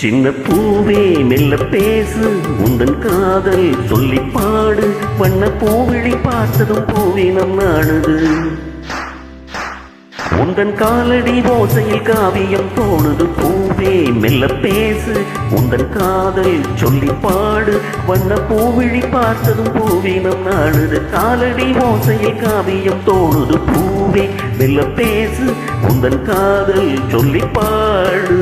சின்ன பூவே மெல்ல பேசு உந்தன் காதல் சொல்லி பாடு வண்ண பூவிழி பார்த்ததும் பூவினம் நாடுது உந்தன் காலடி ஓசையில் காவியம் தோணுது பூவே மெல்ல பேசு உந்தன் காதல் சொல்லி பாடு வண்ண பூவிழி பார்த்ததும் பூவினம் நாடுது காலடி ஓசையில் காவியம் தோணுது பூவே மெல்ல பேசு உந்தன் காதல் சொல்லி பாடு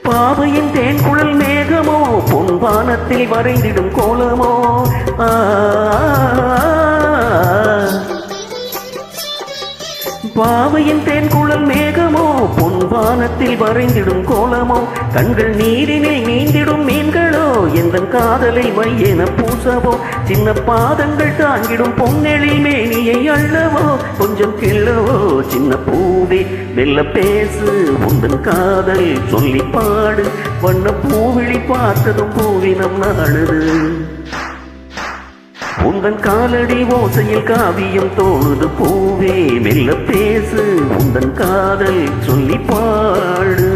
பாவையின் தேன்குழல் மேகமோ பொன்வானத்தில் வரைந்திடும் கோலமோ பாவையின் தேன்குழல் மேகமோ பொன்வானத்தில் வரைந்திடும் கோலமோ கண்கள் நீரினில் நீந்திடும் மீன்களோ எந்த காதலை மையென பூசவோ சின்ன பாதங்கள் தாங்கிடும் பொன்னெழில் மேனியை அள்ளவோ கொஞ்சம் கிள்ளவோ சின்ன பூவே மெல்ல பேசு உந்தன் காதல் சொல்லி பாடு வண்ண பூவிழி பார்த்ததும் பூவினம் நாடுது உந்தன் காலடி ஓசையில் காவியம் தோணுது பூவே மெல்ல பேசு உந்தன் காதல் சொல்லி பாடு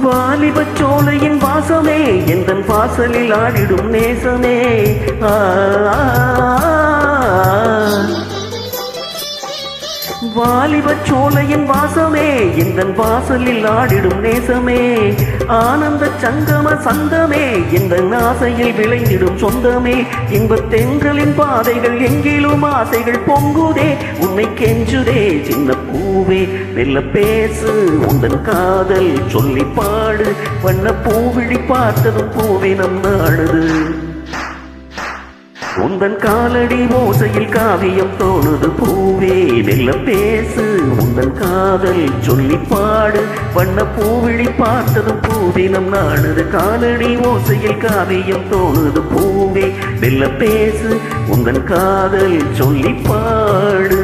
வாலிபச் சோலையின் வாசமே எந்தன் வாசலில் ஆடிடும் நேசமே வாலிபச் சோலையின் வாசமே எந்தன் வாசலில் ஆடிடும் நேசமே ஆனந்த சங்கம சந்தமே எந்த ஆசையில் விளைந்திடும் சொந்தமே இன்பத் தென்றலின் பாதைகள் எங்கிலும் ஆசைகள் பொங்குதே உன்னை கெஞ்சுதே சின்ன பூவே மெல்ல பேசு உந்தன் காதல் சொல்லி பாடு வண்ண பூவிழி பார்த்ததும் பூவினம் நாடுது உந்தன் காலடி ஓசையில் காவியம் தோணுது பூவே மெல்ல பேசு உந்தன் காதல் சொல்லி பாடு வண்ண பூவிழி பார்த்ததும் பூவினம் நாடுது காலடி ஓசையில் காவியம் தோணுது பூவே மெல்ல பேசு உந்தன் காதல் சொல்லி பாடு